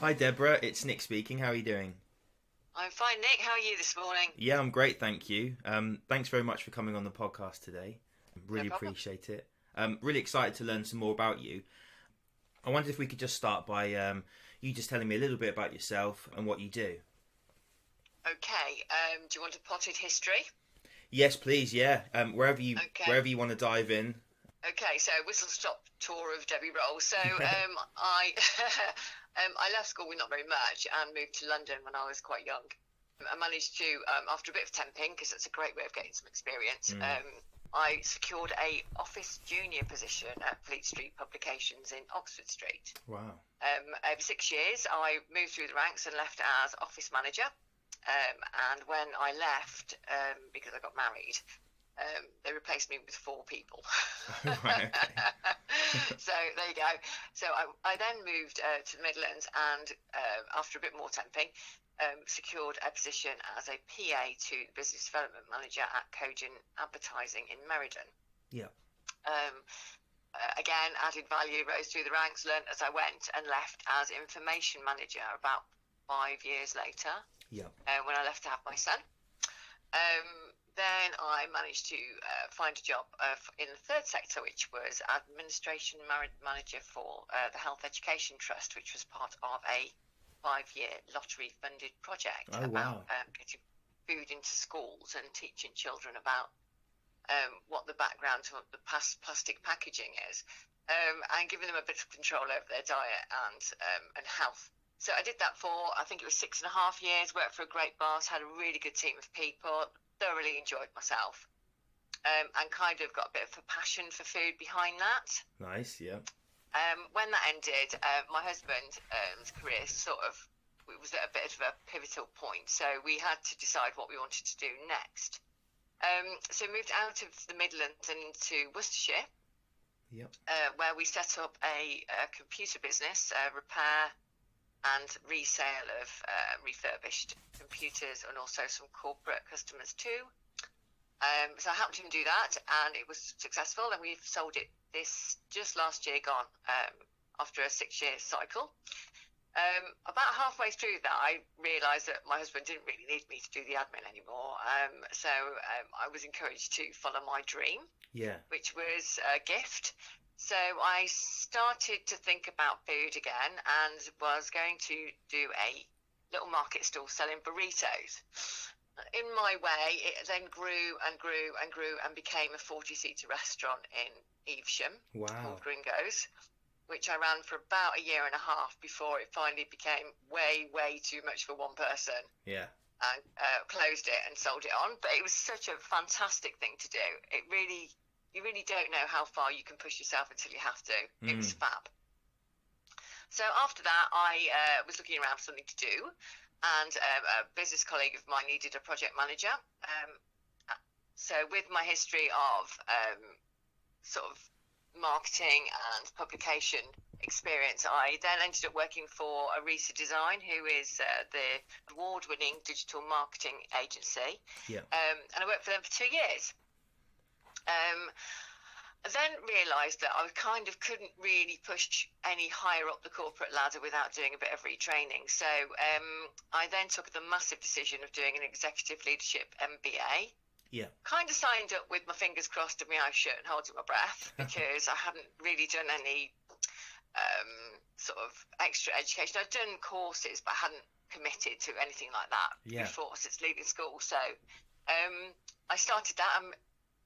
Hi Deborah, it's Nick speaking. How are you doing? I'm fine, Nick. How are you this morning? Yeah, I'm great, thank you. Thanks very much for coming on the podcast today. No Really problem. appreciate it. Really excited to learn some more about you. I wondered if we could just start by you just telling me a little bit about yourself and what you do. Okay. Do you want a potted history? Yes, please. Yeah. Wherever you Okay. want to dive in. Okay. So whistle stop tour of Debbie Rolls. So I I left school with not very much and moved to London when I was quite young. I managed to after a bit of temping, because that's a great way of getting some experience. I secured a office junior position at Fleet Street Publications in Oxford Street. Wow. Over 6 years, I moved through the ranks and left as office manager. And when I left, because I got married, they replaced me with 4 people. Right, okay. So there you go. So I then moved to the Midlands, and after a bit more temping, secured a position as a PA to the business development manager at Cogent Advertising in Meriden. Yeah. Again, added value, rose through the ranks, learned as I went, and left as information manager about 5 years later. Yeah. When I left to have my son. Then I managed to find a job in the third sector, which was administration manager for the Health Education Trust, which was part of a 5-year lottery-funded project about getting food into schools and teaching children about what the background of the plastic packaging is, and giving them a bit of control over their diet and health. So I did that for, I think it was 6.5 years, worked for a great boss, had a really good team of people, thoroughly enjoyed myself, and kind of got a bit of a passion for food behind that. Nice, yeah. When that ended, my husband's career was at a bit of a pivotal point, so we had to decide what we wanted to do next. So moved out of the Midlands and into Worcestershire, Yep. where we set up a computer business, repair and resale of refurbished computers, and also some corporate customers too. So I helped him do that, and it was successful, and we've sold it just last year gone, after a 6-year cycle. About halfway through that, I realised that my husband didn't really need me to do the admin anymore, so I was encouraged to follow my dream, which was a gift. So I started to think about food again, and was going to do a little market stall selling burritos. In my way, it then grew and grew and grew and became a 40-seater restaurant in Evesham called Gringo's, which I ran for about 1.5 years before it finally became way, way too much for one person. Yeah. And closed it and sold it on. But it was such a fantastic thing to do. You really don't know how far you can push yourself until you have to. It was fab. So after that, I was looking around for something to do, and a business colleague of mine needed a project manager. So with my history of sort of marketing and publication experience, I then ended up working for Arisa Design, who is the award-winning digital marketing agency. Yeah. And I worked for them for 2 years. I then realised that I kind of couldn't really push any higher up the corporate ladder without doing a bit of retraining. So I then took the massive decision of doing an executive leadership MBA. Yeah. Kind of signed up with my fingers crossed and my eyes shut and holding my breath, because I hadn't really done any sort of extra education. I'd done courses, but I hadn't committed to anything like that before since leaving school. So I started that. I'm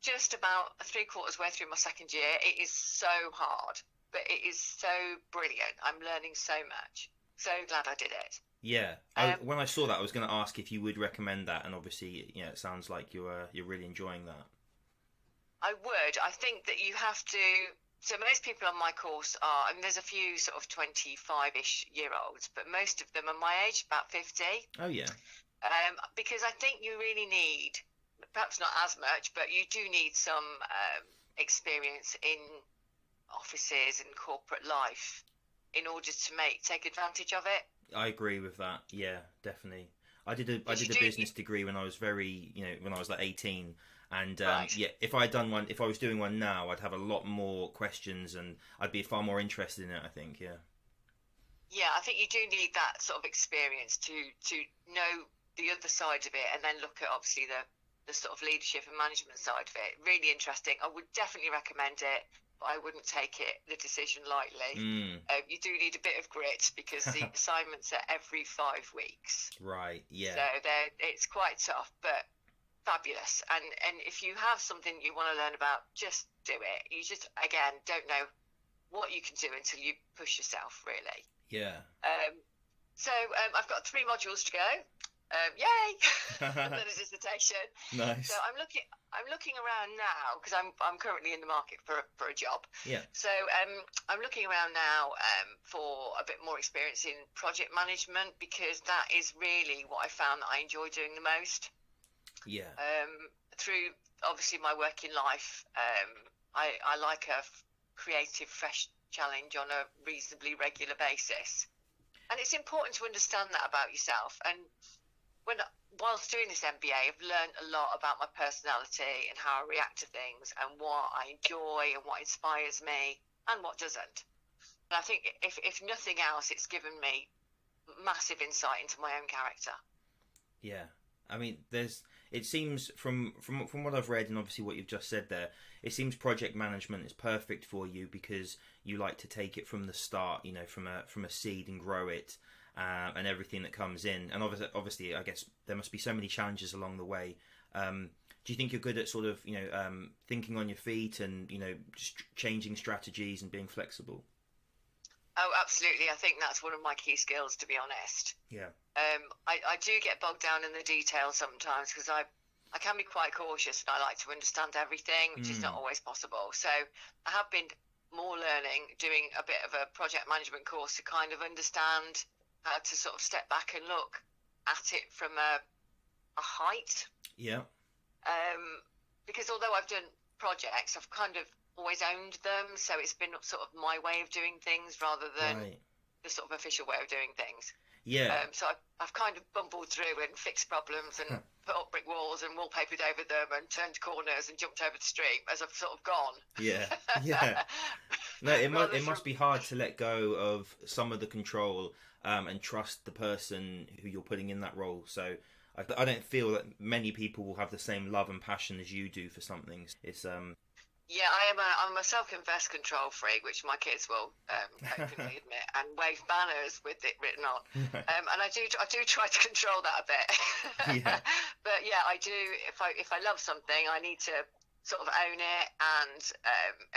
just about 3/4 way through my 2nd year. It is so hard, but it is so brilliant. I'm learning so much. So glad I did it. Yeah. When I saw that, I was going to ask if you would recommend that, and obviously, it sounds like you're really enjoying that. I would. I think that you have to. So most people on my course are, I mean, there's a few sort of 25-ish year olds, but most of them are my age, about 50. Oh yeah. Because I think you really need, perhaps not as much, but you do need some experience in offices and corporate life in order to take advantage of it. I agree with that. Yeah, definitely. I did a business degree when I was when I was like 18, and if I was doing one now, I'd have a lot more questions and I'd be far more interested in it, I think. Yeah. Yeah, I think you do need that sort of experience to know the other side of it, and then look at obviously the sort of leadership and management side of it. Really interesting. I would definitely recommend it, but I wouldn't take the decision lightly. You do need a bit of grit because the assignments are every 5 weeks. Right. Yeah. So it's quite tough, but fabulous. And if you have something you want to learn about, just do it. You just, again, don't know what you can do until you push yourself, really. Yeah. So I've got 3 modules to go. Yay! And then a dissertation. Nice. So I'm looking around now because I'm currently in the market for a job. Yeah. So I'm looking around now for a bit more experience in project management, because that is really what I found that I enjoy doing the most. Yeah. Through obviously my working life, I like a creative, fresh challenge on a reasonably regular basis, and it's important to understand that about yourself. And whilst doing this MBA, I've learned a lot about my personality and how I react to things, and what I enjoy and what inspires me and what doesn't. And I think if nothing else, it's given me massive insight into my own character. Yeah. I mean, it seems from what I've read, and obviously what you've just said there, it seems project management is perfect for you because you like to take it from the start, from a seed, and grow it, and everything that comes in. And obviously, I guess there must be so many challenges along the way. Do you think you're good at sort of thinking on your feet and just changing strategies and being flexible? Oh, absolutely. I think that's one of my key skills, to be honest. Yeah. I do get bogged down in the details sometimes, because I can be quite cautious, and I like to understand everything, which is not always possible. So I have been more learning, doing a bit of a project management course to kind of understand how to sort of step back and look at it from a height. Yeah. Because although I've done projects, I've kind of always owned them, so it's been sort of my way of doing things rather than the sort of official way of doing things. Yeah. So I've kind of bumbled through and fixed problems and put up brick walls and wallpapered over them and turned corners and jumped over the street as I've sort of gone. Yeah. Yeah. No, it must be hard to let go of some of the control and trust the person who you're putting in that role. So I don't feel that many people will have the same love and passion as you do for something. It's Yeah, I'm a self-confessed control freak, which my kids will openly admit, and wave banners with it written on. And I do try to control that a bit. Yeah. But yeah, I do. If I love something, I need to sort of own it, and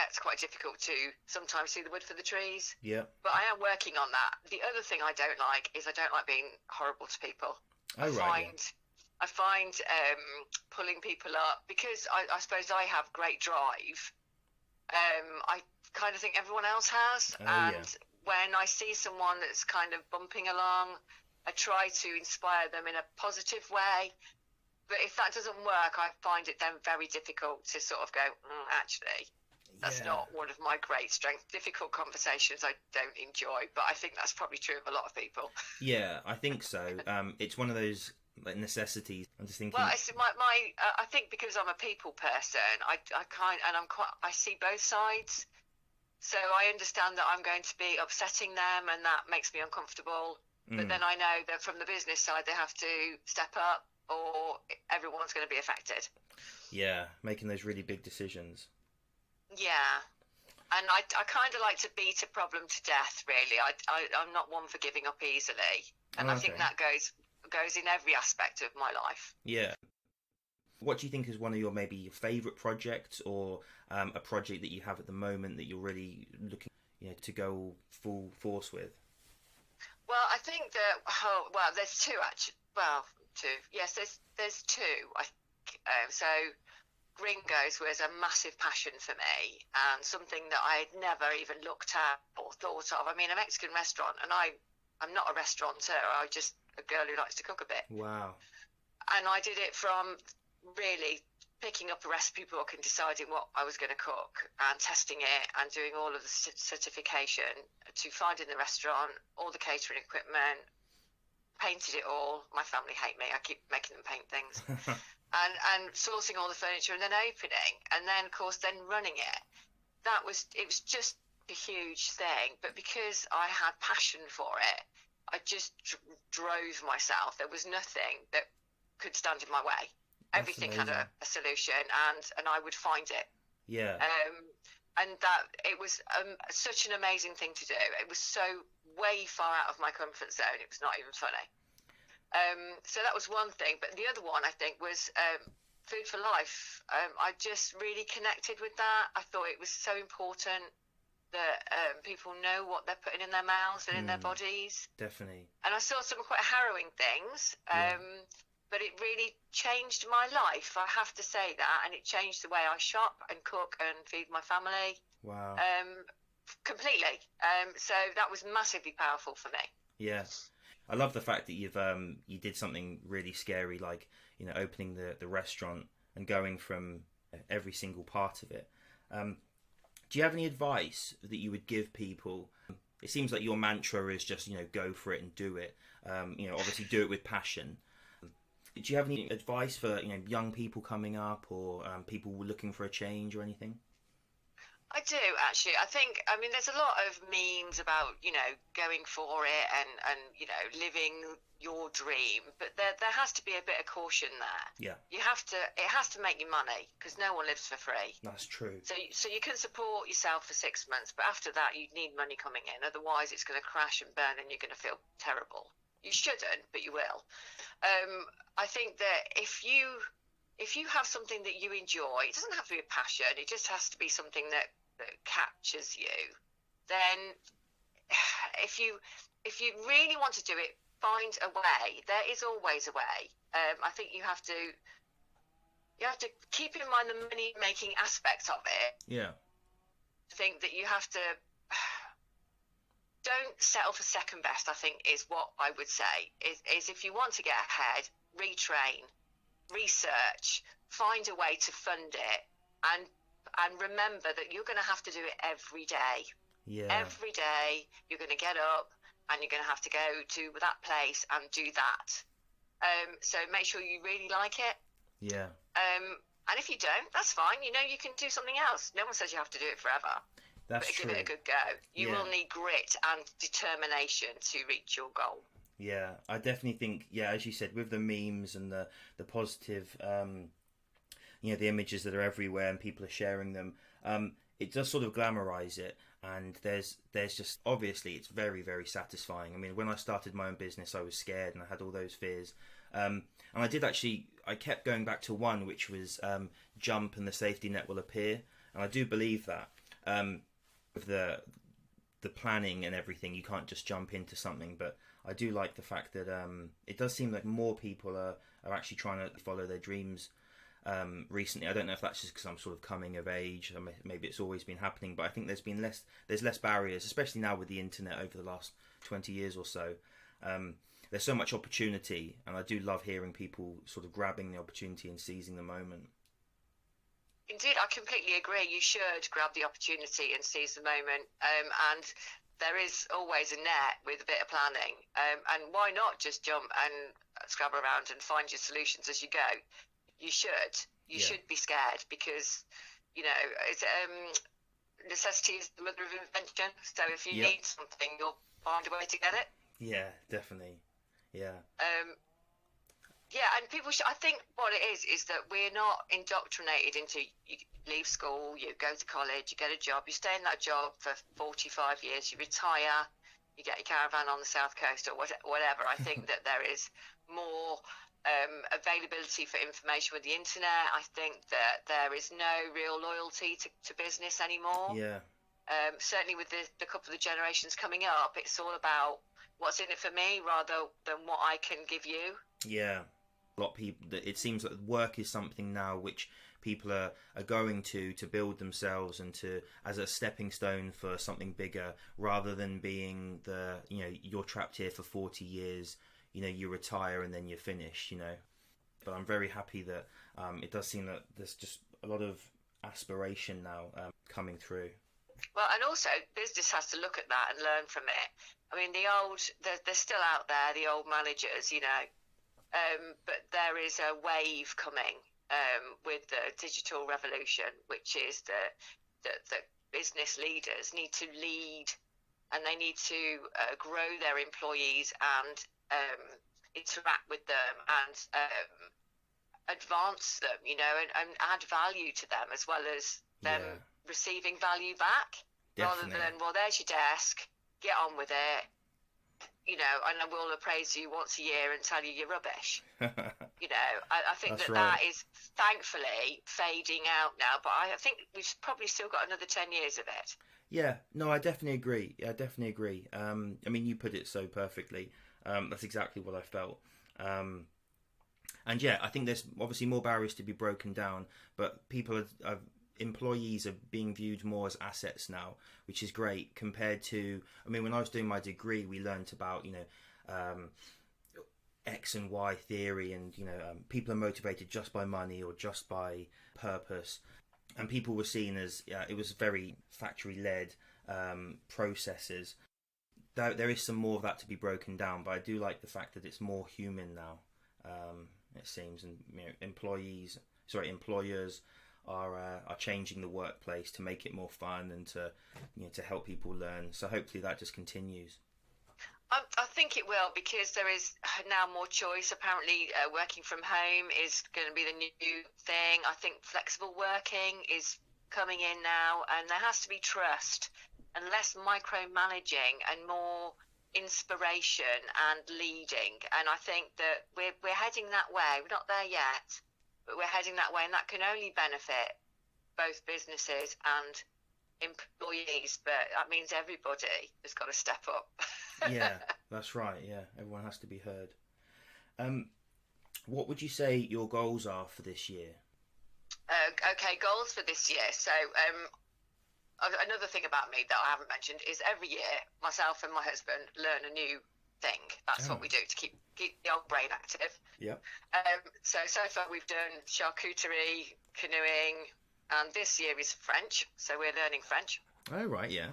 it's quite difficult to sometimes see the wood for the trees. Yeah. But I am working on that. The other thing I don't like is I don't like being horrible to people. Oh, right. I find pulling people up, because I suppose I have great drive. I kind of think everyone else has. When I see someone that's kind of bumping along, I try to inspire them in a positive way. But if that doesn't work, I find it then very difficult to sort of go, actually, that's not one of my great strengths. Difficult conversations I don't enjoy, but I think that's probably true of a lot of people. Yeah, I think so. It's one of those necessities. I'm just thinking. Well, I think because I'm a people person, I see both sides. So I understand that I'm going to be upsetting them, and that makes me uncomfortable. But then I know that from the business side, they have to step up, or everyone's going to be affected. Yeah, making those really big decisions. Yeah. And I kind of like to beat a problem to death, really. I'm not one for giving up easily. And I think that goes in every aspect of my life. Yeah. What do you think is one of your maybe favourite projects, or a project that you have at the moment that you're really looking to go full force with? Well, I think that there's two actually. Well, two. Yes, there's two. So Gringos was a massive passion for me, and something that I had never even looked at or thought of. I mean, a Mexican restaurant, and I'm not a restaurateur. I'm just a girl who likes to cook a bit. Wow. And I did it from really picking up a recipe book and deciding what I was going to cook, and testing it, and doing all of the certification, to finding the restaurant, all the catering equipment, painted it all. My family hate me. I keep making them paint things. and sourcing all the furniture, and then opening, and then, of course, then running it. It was just a huge thing, but because I had passion for it, I just drove myself. There was nothing that could stand in my way. That's Everything amazing. had a solution, and I would find it. Yeah. And that it was such an amazing thing to do. It was so way far out of my comfort zone. It was not even funny. So that was one thing. But the other one, I think, was Food for Life. I just really connected with that. I thought it was so important that people know what they're putting in their mouths and in their bodies. Definitely. And I saw some quite harrowing things, but it really changed my life. I have to say that, and it changed the way I shop and cook and feed my family. Wow. Completely. So that was massively powerful for me. Yeah. I love the fact that you did something really scary, like, you know, opening the restaurant and going from every single part of it. Do you have any advice that you would give people? It seems like your mantra is just, you know, go for it and do it. You know, obviously do it with passion. Do you have any advice for, you know, young people coming up, or people looking for a change or anything? I do, actually. I think, I mean, there's a lot of memes about, you know, going for it and you know, living your dream, but there has to be a bit of caution there. Yeah. It has to make you money, because no one lives for free. That's true. So you can support yourself for 6 months, but after that you need money coming in. Otherwise it's going to crash and burn and you're going to feel terrible. You shouldn't, but you will. I think that if you have something that you enjoy, it doesn't have to be a passion, it just has to be something that captures you. Then if you really want to do it, find a way. There is always a way. I think you have to keep in mind the money making aspect of it. Yeah. I think that you have to don't settle for second best, I think, is what I would say. Is if you want to get ahead, retrain, research, find a way to fund it, and remember that you're going to have to do it every day. Yeah. Every day you're going to get up and you're going to have to go to that place and do that. So make sure you really like it. Yeah. And if you don't, that's fine. You know, you can do something else. No one says you have to do it forever. That's but true. give it a good go. You will need grit and determination to reach your goal. Yeah, I definitely think, yeah, as you said, with the memes and the positive, you know, the images that are everywhere and people are sharing them, it does sort of glamorize it. And there's just, obviously, it's very, very satisfying. I mean, when I started my own business, I was scared and I had all those fears. And I kept going back to one, which was jump and the safety net will appear. And I do believe that. With the planning and everything, you can't just jump into something. But I do like the fact that it does seem like more people are actually trying to follow their dreams recently. I don't know if that's just because I'm sort of coming of age. Maybe it's always been happening, but I think there's less barriers, especially now with the internet over the last 20 years or so. There's so much opportunity, and I do love hearing people sort of grabbing the opportunity and seizing the moment. Indeed, I completely agree. You should grab the opportunity and seize the moment. And there is always a net with a bit of planning. And why not just jump and scrabble around and find your solutions as you go? You should. You should be scared, because, you know, it's, necessity is the mother of invention. So if you need something, you'll find a way to get it. Yeah, definitely. Yeah. Yeah, and people should, I think what it is that we're not indoctrinated into, you leave school, you go to college, you get a job, you stay in that job for 45 years, you retire, you get your caravan on the south coast or whatever. I think that there is more availability for information with the internet. I think that there is no real loyalty to business anymore. Yeah. Certainly with the couple of generations coming up, it's all about what's in it for me rather than what I can give you. Yeah. A lot of people, it seems that work is something now which people are going to build themselves and to as a stepping stone for something bigger, rather than being you're trapped here for 40 years, you retire and then you're finished, But I'm very happy that it does seem that there's just a lot of aspiration now coming through. Well, and also business has to look at that and learn from it. I mean, they're still out there, the old managers, but there is a wave coming with the digital revolution, which is the business leaders need to lead, and they need to grow their employees and interact with them and advance them, you know, and add value to them as well as them receiving value back. Definitely. Rather than, well, there's your desk, get on with it, you know, and I will appraise you once a year and tell you you're rubbish. You know, I think that is thankfully fading out now, but I think we've probably still got another 10 years of it. Yeah, no, I definitely agree. I mean, you put it so perfectly. That's exactly what I felt. And yeah, I think there's obviously more barriers to be broken down, but employees are being viewed more as assets now, which is great compared to, I mean, when I was doing my degree, we learnt about, you know, X and Y theory, and, you know, people are motivated just by money or just by purpose. And people were seen as, it was very factory-led processes. There is some more of that to be broken down, but I do like the fact that it's more human now, it seems. And, you know, employers are changing the workplace to make it more fun and to, you know, to help people learn. So hopefully that just continues. I think it will, because there is now more choice. Apparently, working from home is going to be the new thing. I think flexible working is coming in now, and there has to be trust and less micromanaging and more inspiration and leading. And I think that we're heading that way. We're not there yet, but we're heading that way, and that can only benefit both businesses and employees, but that means everybody has got to step up. Yeah, that's right. Yeah, everyone has to be heard. What would you say your goals are for this year? Okay, goals for this year. So another thing about me that I haven't mentioned is every year myself and my husband learn a new thing. That's what we do to keep the old brain active. Yeah. So far we've done charcuterie, canoeing, and this year is French, so we're learning French. Oh, right, yeah.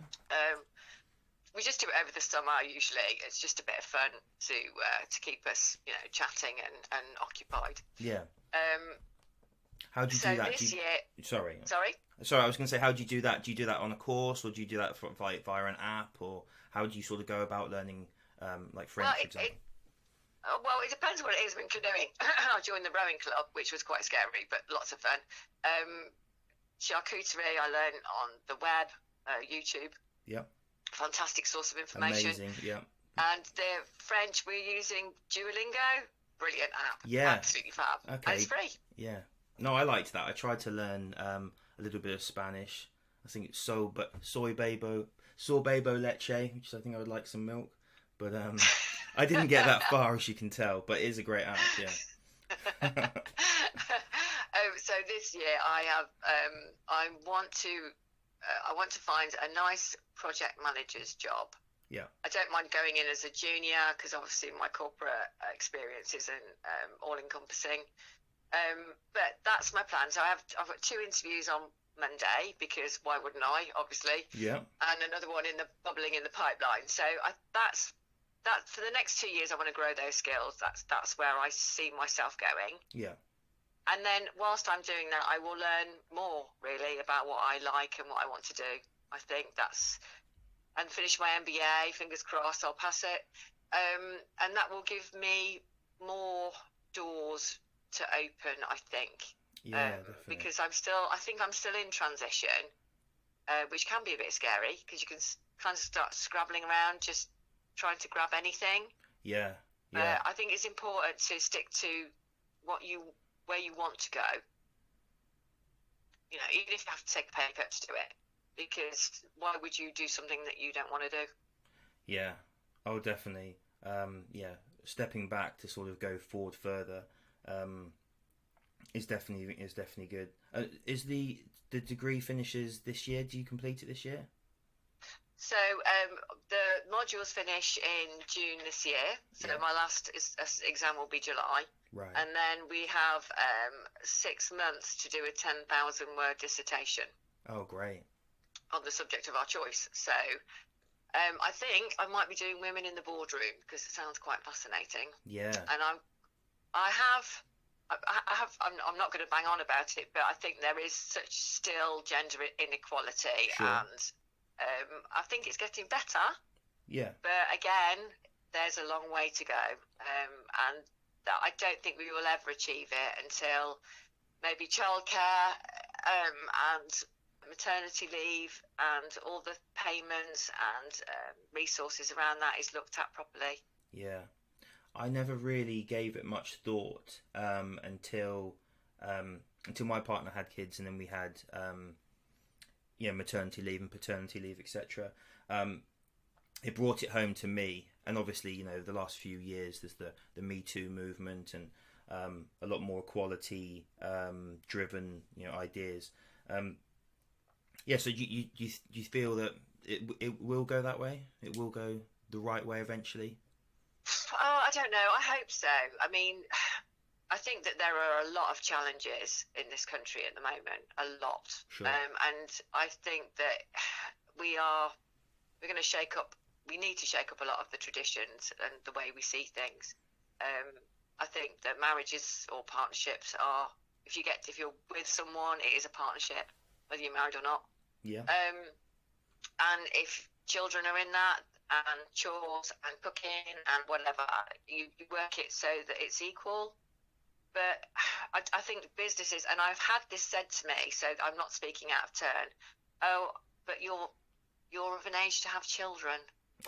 We just do it over the summer usually. It's just a bit of fun to keep us, you know, chatting and occupied. Yeah. How do you do that? This year... Sorry, I was going to say, how do you do that? Do you do that on a course, or do you do that via an app, or how do you sort of go about learning, like French, for example? Well, it depends what it is. When canoeing, I joined the rowing club, which was quite scary, but lots of fun. Charcuterie, I learned on the web, YouTube. Yeah. Fantastic source of information. Amazing, yeah. And the French, we're using Duolingo. Brilliant app. Yeah. Absolutely fab. Okay. And it's free. Yeah. No, I liked that. I tried to learn a little bit of Spanish. I think it's soy bebo leche, which I think I would like some milk. But I didn't get that far, as you can tell. But it is a great app, yeah. So this year I want to find a nice project manager's job. Yeah. I don't mind going in as a junior, because obviously my corporate experience isn't all-encompassing. But that's my plan. So I've got 2 interviews on Monday, because why wouldn't I, obviously? Yeah. And another one bubbling in the pipeline. So that's for the next 2 years I want to grow those skills. That's where I see myself going. Yeah. And then whilst I'm doing that, I will learn more, really, about what I like and what I want to do. I think and finish my MBA, fingers crossed, I'll pass it. And that will give me more doors to open, I think. Yeah, definitely. Because I think I'm still in transition, which can be a bit scary, because you can kind of start scrabbling around, just trying to grab anything. Yeah, yeah. I think it's important to stick to where you want to go. You know, even if you have to take a pay cut to do it, because why would you do something that you don't want to do? Yeah. Oh, definitely. Yeah, stepping back to sort of go forward further is definitely good. Is the degree finishes this year? Do you complete it this year? So the modules finish in June this year. So my last exam will be July. Right. And then we have 6 months to do a 10,000 word dissertation. Oh, great. On the subject of our choice. So I think I might be doing women in the boardroom, because it sounds quite fascinating. Yeah. And I I'm not going to bang on about it, but I think there is such still gender inequality, Sure. and I think it's getting better. Yeah. But again, there's a long way to go, and that I don't think we will ever achieve it until maybe childcare and maternity leave and all the payments and resources around that is looked at properly. Yeah. I never really gave it much thought until my partner had kids, and then we had maternity leave and paternity leave, etc. It brought it home to me, and obviously, the last few years there's the Me Too movement and a lot more equality driven ideas. So you feel that it will go that way? It will go the right way eventually? Oh, I don't know. I hope so. I mean, I think that there are a lot of challenges in this country at the moment, a lot. Sure. And I think that we're going to shake up. We need to shake up a lot of the traditions and the way we see things. I think that marriages or partnerships are, if you're with someone, it is a partnership, whether you're married or not. Yeah. And if children are in that, and chores and cooking and whatever, you work it so that it's equal. But I think businesses, and I've had this said to me, so I'm not speaking out of turn. Oh, but you're of an age to have children.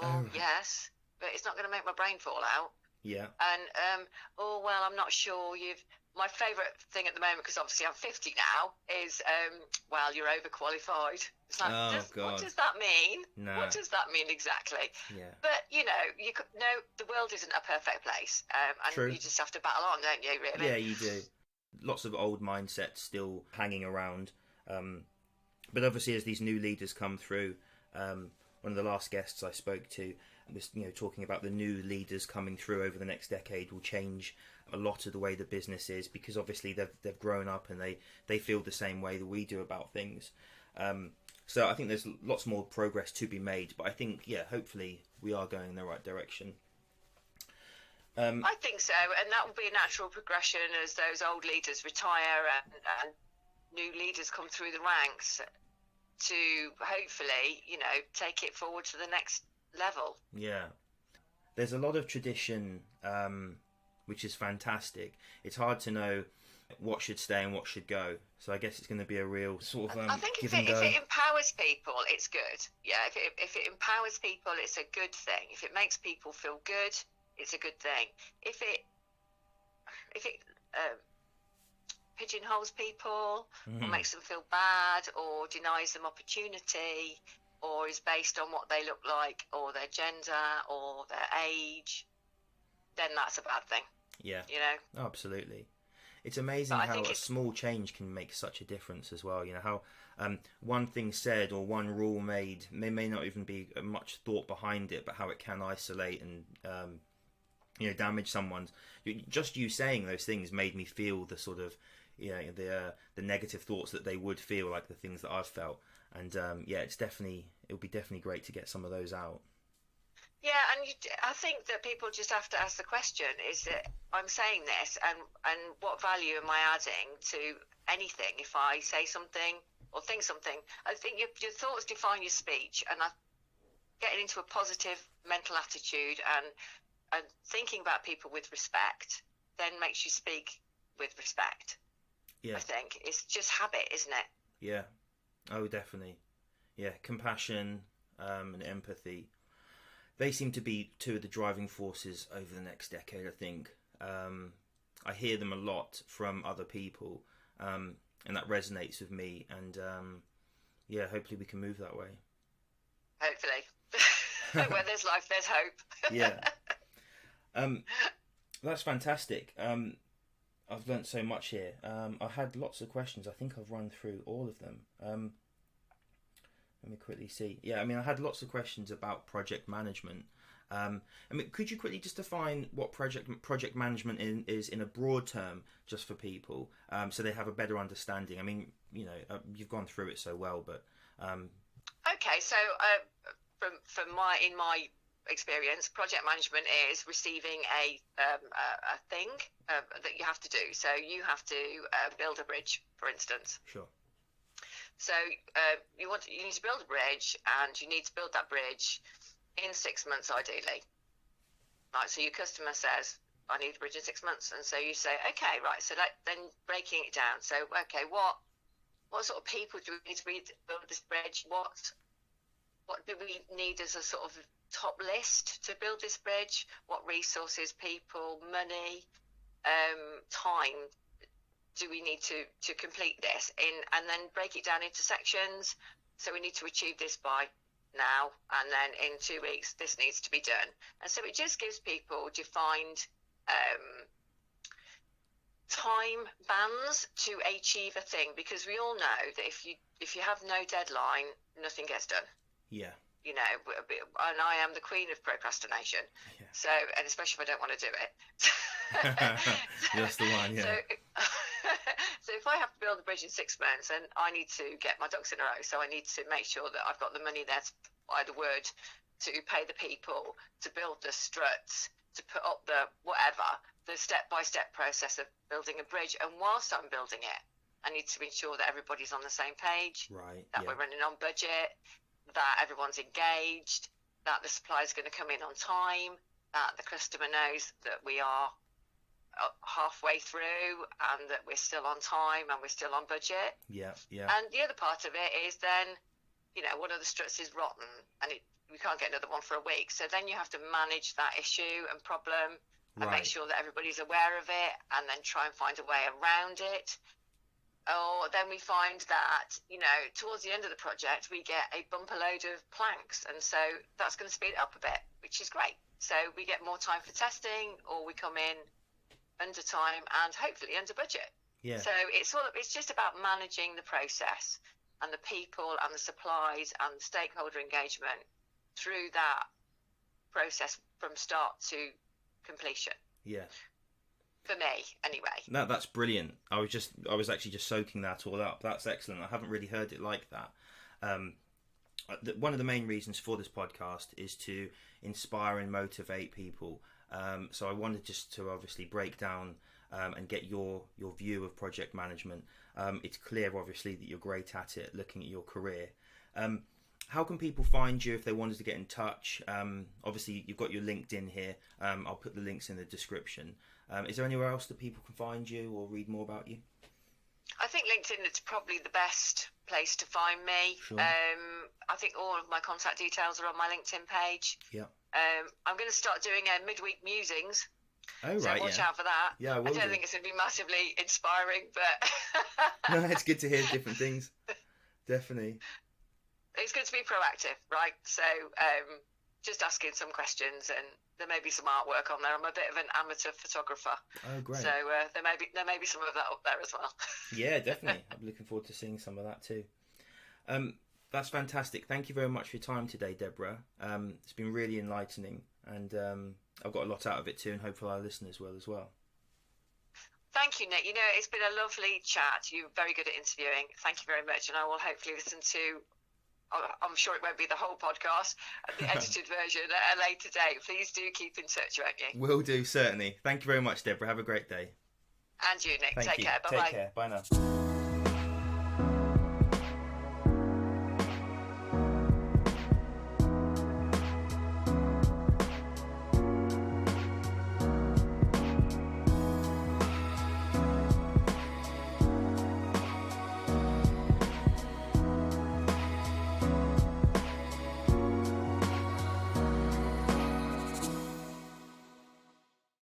Well, yes, but it's not going to make my brain fall out. Yeah. And well, I'm not sure my favourite thing at the moment, because obviously I'm 50 now, is well, you're overqualified. It's like, what does that mean? No. What does that mean exactly? Yeah. But the world isn't a perfect place, and True. you just have to battle on, don't you? Really? Yeah, you do. Lots of old mindsets still hanging around, but obviously as these new leaders come through, one of the last guests I spoke to was talking about the new leaders coming through over the next decade will change a lot of the way the business is, because obviously they've grown up and they feel the same way that we do about things. So I think there's lots more progress to be made, but I think hopefully we are going in the right direction. I think so, and that will be a natural progression as those old leaders retire and new leaders come through the ranks to hopefully take it forward to the next level. Yeah, there's a lot of tradition, which is fantastic. It's hard to know what should stay and what should go. So I guess it's going to be a real sort of I think give if and go. it empowers people, it's good. Yeah, if it empowers people, it's a good thing. If it makes people feel good, it's a good thing. If it pigeonholes people, or makes them feel bad, or denies them opportunity, or is based on what they look like, or their gender, or their age, then that's a bad thing. Yeah. Absolutely. It's amazing how a small change can make such a difference as well. How one thing said or one rule made may not even be much thought behind it, but how it can isolate and damage someone's. Just you saying those things made me feel the sort of the negative thoughts that they would feel, like the things that I've felt. And it'll be definitely great to get some of those out. Yeah, and I think that people just have to ask the question, is that I'm saying this, and what value am I adding to anything if I say something or think something? I think your thoughts define your speech, and getting into a positive mental attitude and thinking about people with respect then makes you speak with respect. Yeah. I think it's just habit, isn't it? Yeah. Oh, definitely. Yeah, compassion and empathy. They seem to be two of the driving forces over the next decade, I think. I hear them a lot from other people, and that resonates with me. And hopefully we can move that way. Hopefully. Where there's life, there's hope. Yeah. That's fantastic. I've learnt so much here. I had lots of questions. I think I've run through all of them. Let me quickly see. Yeah, I had lots of questions about project management. Could you quickly just define what project management is in a broad term, just for people, so they have a better understanding? You've gone through it so well, but okay. So, in my experience, project management is receiving a thing that you have to do. So you have to build a bridge, for instance. Sure. So you need to build a bridge, and you need to build that bridge in 6 months, ideally. Right. So your customer says, "I need a bridge in 6 months," and so you say, "Okay, right." So then breaking it down. So okay, what sort of people do we need to build this bridge? What do we need as a sort of top list to build this bridge? What resources, people, money, time do we need to complete this and then break it down into sections? So we need to achieve this by now, and then in 2 weeks this needs to be done. And so it just gives people defined time bands to achieve a thing, because we all know that if you have no deadline, nothing gets done. Yeah. You know, and I am the queen of procrastination. Yeah. So, and especially if I don't want to do it. That's the one, yeah. So if I have to build a bridge in 6 months, and I need to get my ducks in a row, so I need to make sure that I've got the money there to buy the wood, to pay the people, to build the struts, to put up the whatever, the step-by-step process of building a bridge. And whilst I'm building it, I need to ensure that everybody's on the same page, right? That we're running on budget, that everyone's engaged, that the supply's going to come in on time, that the customer knows that we are halfway through and that we're still on time and we're still on budget. Yeah. And the other part of it is then, you know, one of the struts is rotten and we can't get another one for a week. So then you have to manage that issue and problem and make sure that everybody's aware of it, and then try and find a way around it. Or then we find that, you know, towards the end of the project, we get a bumper load of planks. And so that's going to speed it up a bit, which is great. So we get more time for testing, or we come in under time and hopefully under budget. Yeah. So it's just about managing the process and the people and the supplies and the stakeholder engagement through that process from start to completion. Yeah. For me, anyway. No, that's brilliant. I was actually just soaking that all up. That's excellent. I haven't really heard it like that. One of the main reasons for this podcast is to inspire and motivate people. So I wanted just to obviously break down and get your view of project management. It's clear, obviously, that you're great at it, looking at your career. How can people find you if they wanted to get in touch? Obviously, you've got your LinkedIn here. I'll put the links in the description. Is there anywhere else that people can find you or read more about you? I think LinkedIn is probably the best place to find me. Sure. I think all of my contact details are on my LinkedIn page. Yeah. I'm going to start doing midweek musings. Oh, so right, watch out for that. Yeah, I don't think it's going to be massively inspiring, but... No, it's good to hear different things. Definitely. It's good to be proactive, right? So just asking some questions, and there may be some artwork on there. I'm a bit of an amateur photographer. Oh, great. So there may be some of that up there as well. Yeah, definitely. I'm looking forward to seeing some of that too. That's fantastic. Thank you very much for your time today, Deborah. It's been really enlightening, and I've got a lot out of it too, and hopefully our listeners will as well. Thank you, Nick. You know, it's been a lovely chat. You're very good at interviewing. Thank you very much. And I will hopefully listen to, I'm sure it won't be the whole podcast, the edited version at a later date. Please do keep in touch, won't you? Will do, certainly. Thank you very much, Deborah. Have a great day. And you, Nick. Take care. Bye-bye. Take care. Bye now.